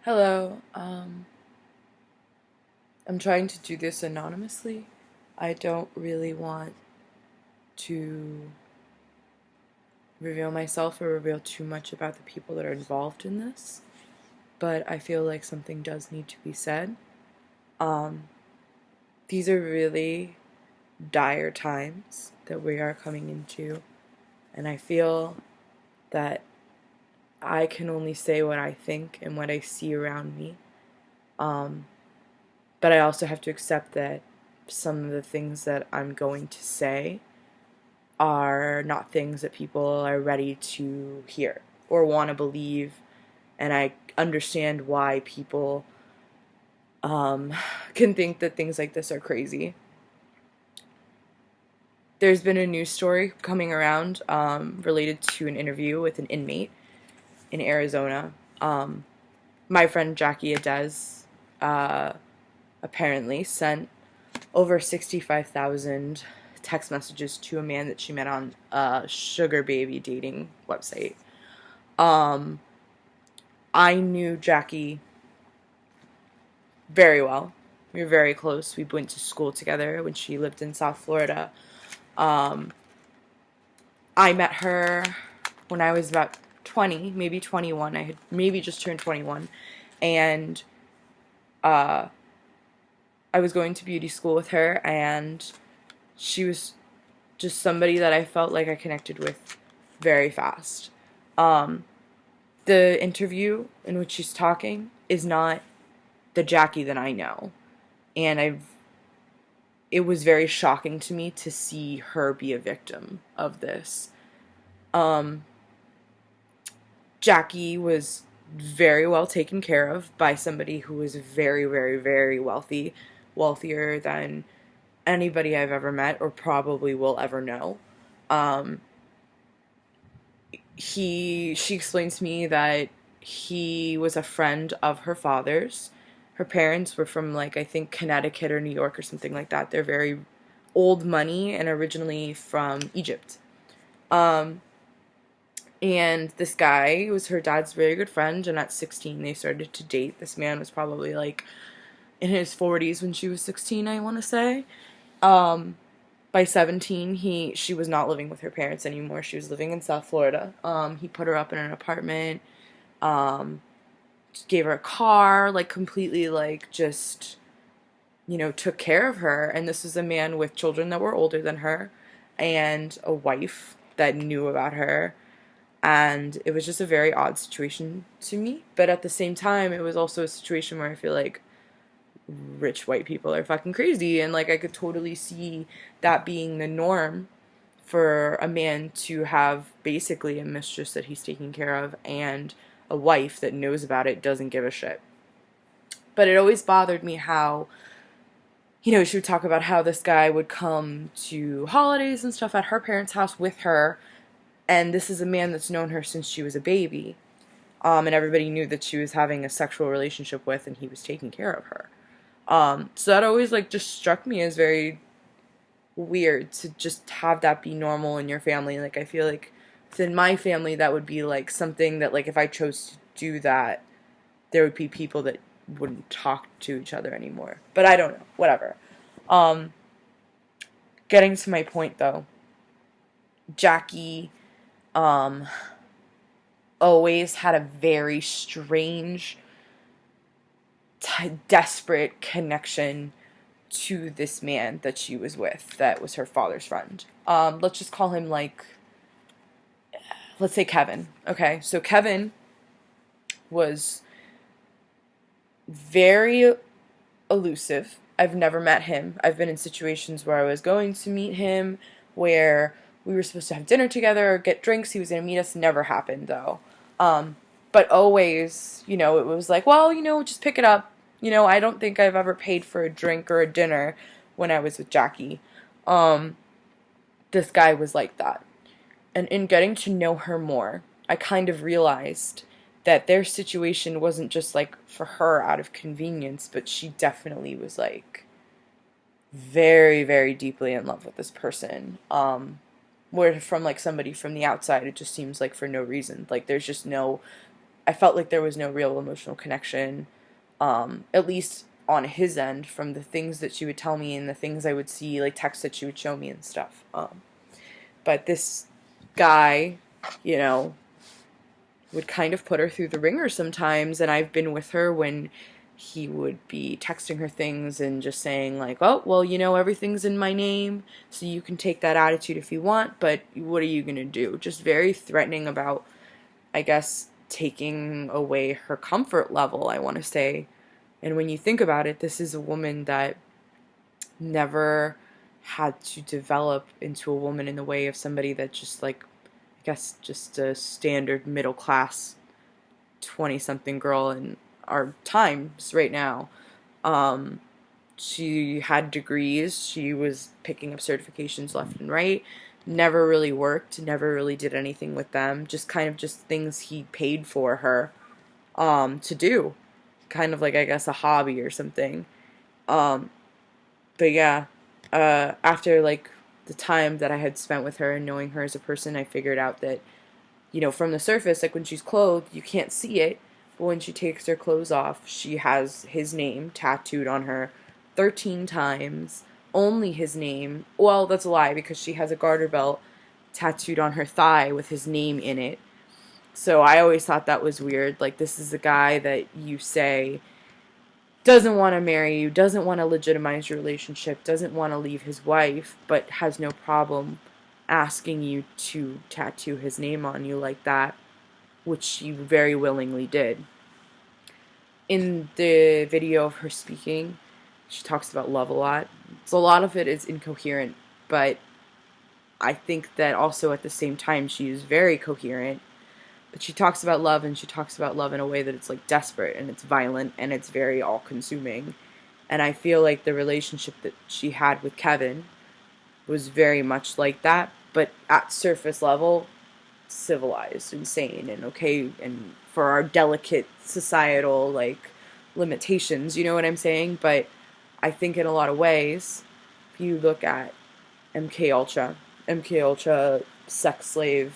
Hello, I'm trying to do this anonymously. I don't really want to reveal myself or reveal too much about the people that are involved in this, but I feel like something does need to be said. Um, these are really dire times that we are coming into, and I feel that I can only say what I think and what I see around me. Um, but I also have to accept that some of the things that I'm going to say are not things that people are ready to hear or want to believe, and I understand why people um, can think that things like this are crazy. There's been a news story coming around related to an interview with an inmate in Arizona. My friend Jackie Ades apparently sent over 65,000 text messages to a man that she met on a sugar baby dating website. Um, I knew Jackie very well. We were very close. We went to school together when she lived in South Florida. Um, I met her when I was about 20, maybe 21. I had maybe just turned 21. And uh, I was going to beauty school with her, and she was just somebody that I felt like I connected with very fast. Um, the interview in which she's talking is not the Jackie that I know. And it was very shocking to me to see her be a victim of this. Um, Jackie was very well taken care of by somebody who was very, very, very wealthy, wealthier than anybody I've ever met or probably will ever know. Um, she explained to me that he was a friend of her father's. Her parents were from, like, I think Connecticut or New York or something like that. They're very old money and originally from Egypt. Um, and this guy was her dad's very good friend, and at 16 they started to date. This man was probably like in his 40s when she was 16, I want to say. Um, by 17, she was not living with her parents anymore. She was living in South Florida. He put her up in an apartment, um, gave her a car, like completely like just, took care of her. And this was a man with children that were older than her and a wife that knew about her. And it was just a very odd situation to me. But at the same time, it was also a situation where I feel like rich white people are fucking crazy. And like I could totally see that being the norm for a man to have basically a mistress that he's taking care of and a wife that knows about it, doesn't give a shit. But it always bothered me how, she would talk about how this guy would come to holidays and stuff at her parents' house with her, and this is a man that's known her since she was a baby. And everybody knew that she was having a sexual relationship with, and he was taking care of her. So that always, like, just struck me as very weird to just have that be normal in your family. Like, I feel like within my family, that would be, like, something that, like, if I chose to do that, there would be people that wouldn't talk to each other anymore. But I don't know. Whatever. Um, Getting to my point, though. Jackie, um, always had a very strange, desperate connection to this man that she was with, that was her father's friend. Let's just call him, like, let's say Kevin. Okay, so Kevin was very elusive. I've never met him. I've been in situations where I was going to meet him, where we were supposed to have dinner together or get drinks. He was going to meet us. Never happened, though. But always, it was like, well, just pick it up. I don't think I've ever paid for a drink or a dinner when I was with Jackie. This guy was like that. And in getting to know her more, I kind of realized that their situation wasn't just like for her out of convenience, but she definitely was like very, very deeply in love with this person. Where from like somebody from the outside, it just seems like for no reason. Like there's just no I felt like there was no real emotional connection, at least on his end, from the things that she would tell me and the things I would see, like texts that she would show me and stuff. But this guy, you know, would kind of put her through the ringer sometimes, and I've been with her when he would be texting her things and just saying like, oh, well, you know, everything's in my name, so you can take that attitude if you want, but what are you going to do? Just very threatening about, I guess, taking away her comfort level, I want to say. And when you think about it, this is a woman that never had to develop into a woman in the way of somebody that just like, I guess, just a standard middle class 20-something girl in our times right now. She had degrees. She was picking up certifications left and right. Never really worked. Never really did anything with them. Just kind of just things he paid for her to do. Kind of like, I guess, a hobby or something. But yeah, after like the time that I had spent with her and knowing her as a person, I figured out that, you know, from the surface, like when she's clothed, you can't see it. But when she takes her clothes off, she has his name tattooed on her 13 times. Only his name. Well, that's a lie, because she has a garter belt tattooed on her thigh with his name in it. So I always thought that was weird. Like, this is a guy that you say doesn't want to marry you, doesn't want to legitimize your relationship, doesn't want to leave his wife, but has no problem asking you to tattoo his name on you like that, which she very willingly did. In the video of her speaking, she talks about love a lot. So a lot of it is incoherent, but I think that also at the same time she is very coherent. But she talks about love, and she talks about love in a way that it's like desperate and it's violent and it's very all-consuming. And I feel like the relationship that she had with Kevin was very much like that, but at surface level, civilized and sane and okay, and for our delicate societal like limitations, you know what I'm saying? But I think in a lot of ways, if you look at MK Ultra, sex slave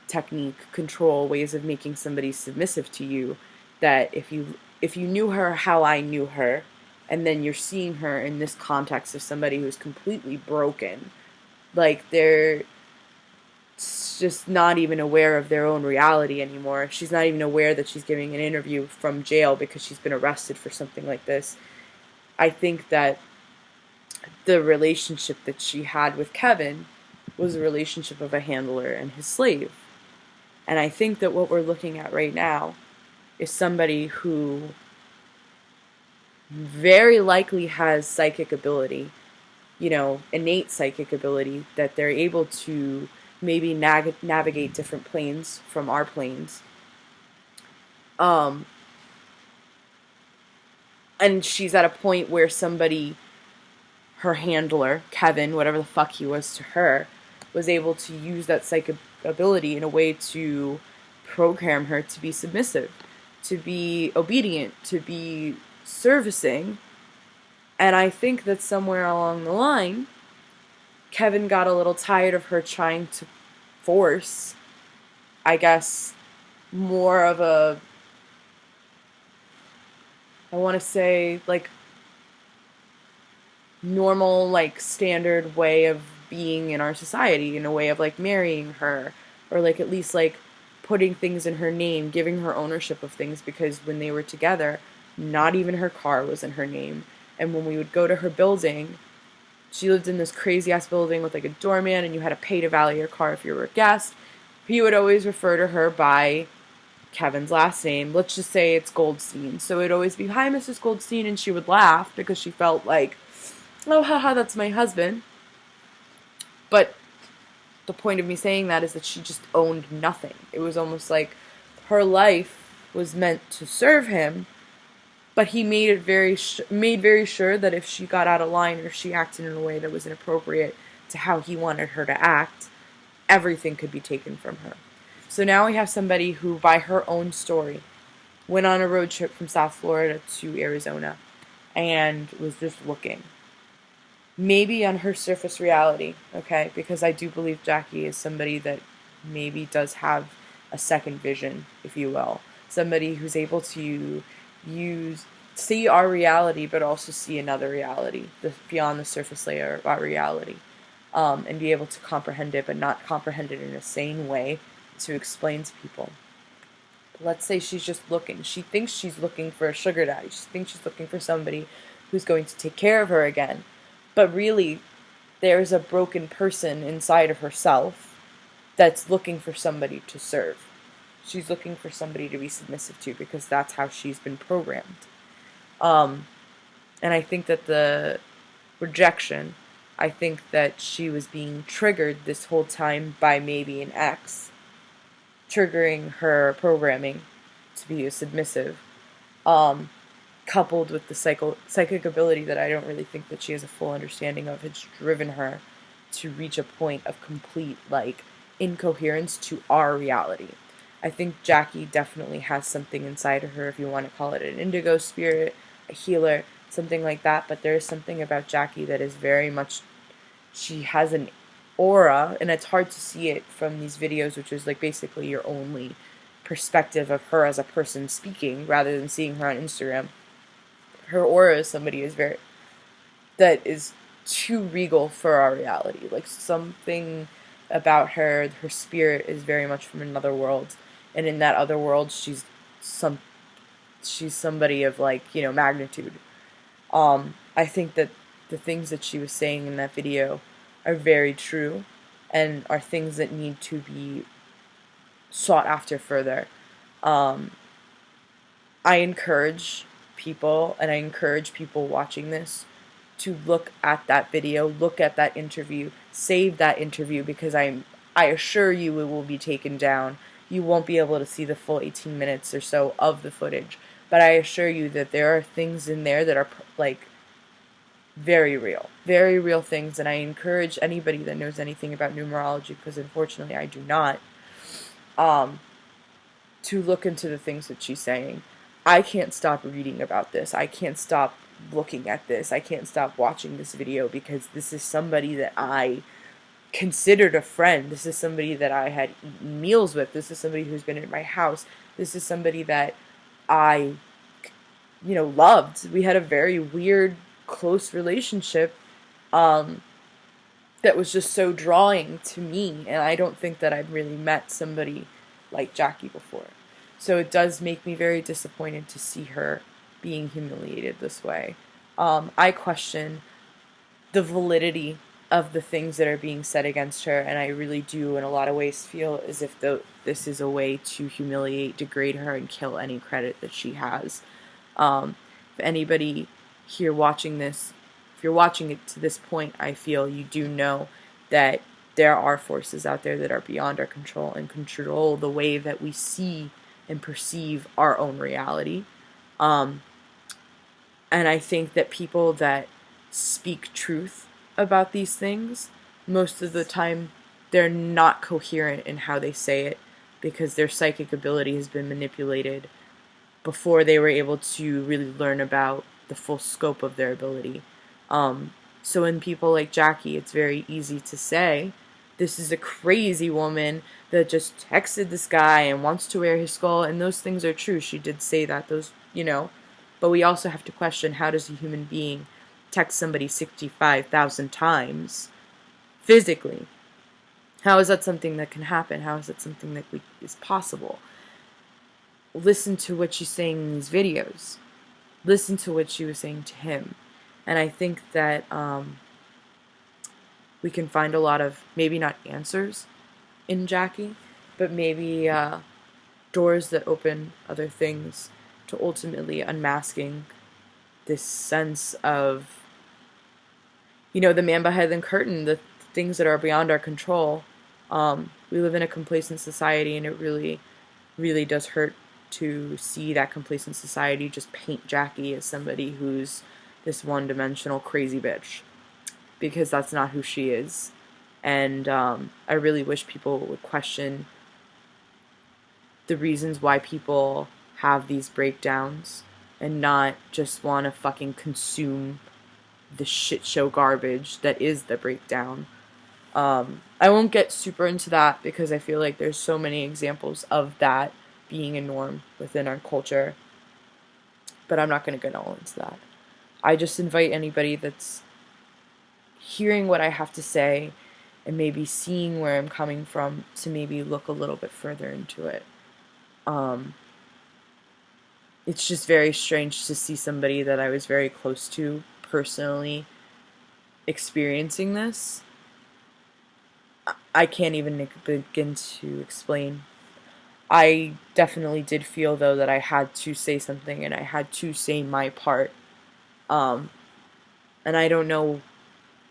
technique, control, ways of making somebody submissive to you, that if you knew her how I knew her, and then you're seeing her in this context of somebody who's completely broken, like they're just not even aware of their own reality anymore. She's not even aware that she's giving an interview from jail because she's been arrested for something like this. I think that the relationship that she had with Kevin was a relationship of a handler and his slave. And I think that what we're looking at right now is somebody who very likely has psychic ability, you know, innate psychic ability, that they're able to maybe navigate different planes from our planes. And she's at a point where somebody, her handler, Kevin, whatever the fuck he was to her, was able to use that psychic ability in a way to program her to be submissive, to be obedient, to be servicing. And I think that somewhere along the line, Kevin got a little tired of her trying to force, I guess, more of a, I want to say, like, normal, like, standard way of being in our society, in a way of, like, marrying her, or, like, at least, like, putting things in her name, giving her ownership of things, because when they were together, not even her car was in her name. And when we would go to her building, she lived in this crazy-ass building with, like, a doorman, and you had to pay to valet your car if you were a guest. He would always refer to her by Kevin's last name. Let's just say it's Goldstein. So it would always be, "Hi, Mrs. Goldstein," and she would laugh because she felt like, "Oh, haha, that's my husband." But the point of me saying that is that she just owned nothing. It was almost like her life was meant to serve him, but he made it very sure that if she got out of line or she acted in a way that was inappropriate to how he wanted her to act, everything could be taken from her. So now we have somebody who, by her own story, went on a road trip from South Florida to Arizona and was just looking. Maybe on her surface reality, okay? Because I do believe Jackie is somebody that maybe does have a second vision, if you will. somebody who's able to see our reality, but also see another reality, beyond the surface layer of our reality, and be able to comprehend it, but not comprehend it in a sane way to explain to people. Let's say she's just looking. She thinks she's looking for a sugar daddy. She thinks she's looking for somebody who's going to take care of her again. But really, there's a broken person inside of herself that's looking for somebody to serve. She's looking for somebody to be submissive to because that's how she's been programmed. And I think that the rejection, I think that she was being triggered this whole time by maybe an ex, triggering her programming to be a submissive, coupled with the psychic ability that I don't really think that she has a full understanding of. It's driven her to reach a point of complete, incoherence to our reality. I think Jackie definitely has something inside of her, if you want to call it an indigo spirit, a healer, something like that, but there is something about Jackie that is very much, she has an aura, and it's hard to see it from these videos, which is basically your only perspective of her as a person speaking, rather than seeing her on Instagram. Her aura is somebody that is too regal for our reality. Something about her spirit is very much from another world, and in that other world, she's somebody of magnitude. I think that the things that she was saying in that video are very true, and are things that need to be sought after further. I encourage people, and I encourage people watching this, to look at that video, look at that interview, save that interview, because I assure you it will be taken down. You won't be able to see the full 18 minutes or so of the footage, but I assure you that there are things in there that are very real things, and I encourage anybody that knows anything about numerology, because unfortunately I do not, to look into the things that she's saying. I can't stop reading about this. I can't stop looking at this. I can't stop watching this video, because this is somebody that I considered a friend. This is somebody that I had eaten meals with. This is somebody who's been in my house. This is somebody that I, loved. We had a very weird, close relationship that was just so drawing to me, and I don't think that I've really met somebody like Jackie before. So it does make me very disappointed to see her being humiliated this way. I question the validity of the things that are being said against her, and I really do in a lot of ways feel as if this is a way to humiliate, degrade her, and kill any credit that she has. If anybody here watching this, if you're watching it to this point, I feel you do know that there are forces out there that are beyond our control and control the way that we see and perceive our own reality. And I think that people that speak truth about these things, most of the time they're not coherent in how they say it, because their psychic ability has been manipulated before they were able to really learn about the full scope of their ability. So in people like Jackie, it's very easy to say, this is a crazy woman that just texted this guy and wants to wear his skull, and those things are true. She did say that, but we also have to question, how does a human being text somebody 65,000 times physically? How is that something that can happen? How is that something that is possible? Listen to what she's saying in these videos. Listen to what she was saying to him. And I think that we can find a lot of, maybe not answers in Jackie, but maybe doors that open other things to ultimately unmasking this sense of, the man behind the curtain, the things that are beyond our control. We live in a complacent society, and it really, really does hurt to see that complacent society just paint Jackie as somebody who's this one-dimensional crazy bitch, because that's not who she is. And I really wish people would question the reasons why people have these breakdowns and not just want to fucking consume the shit show garbage that is the breakdown. I won't get super into that, because I feel like there's so many examples of that being a norm within our culture. But I'm not going to get all into that. I just invite anybody that's hearing what I have to say and maybe seeing where I'm coming from to maybe look a little bit further into it. It's just very strange to see somebody that I was very close to personally experiencing this. I can't even begin to explain. I definitely did feel, though, that I had to say something and I had to say my part. And I don't know,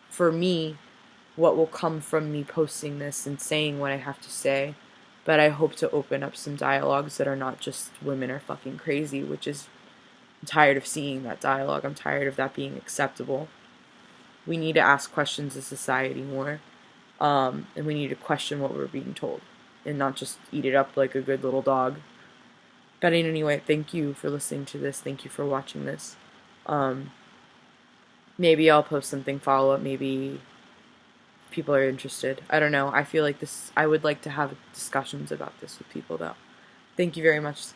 for me, what will come from me posting this and saying what I have to say. But I hope to open up some dialogues that are not just women are fucking crazy, which is, I'm tired of seeing that dialogue. I'm tired of that being acceptable. We need to ask questions as society more. And we need to question what we're being told and not just eat it up like a good little dog. But anyway, thank you for listening to this. Thank you for watching this. Maybe I'll post something follow up. Maybe people are interested. I don't know. I feel like this, I would like to have discussions about this with people, though. Thank you very much.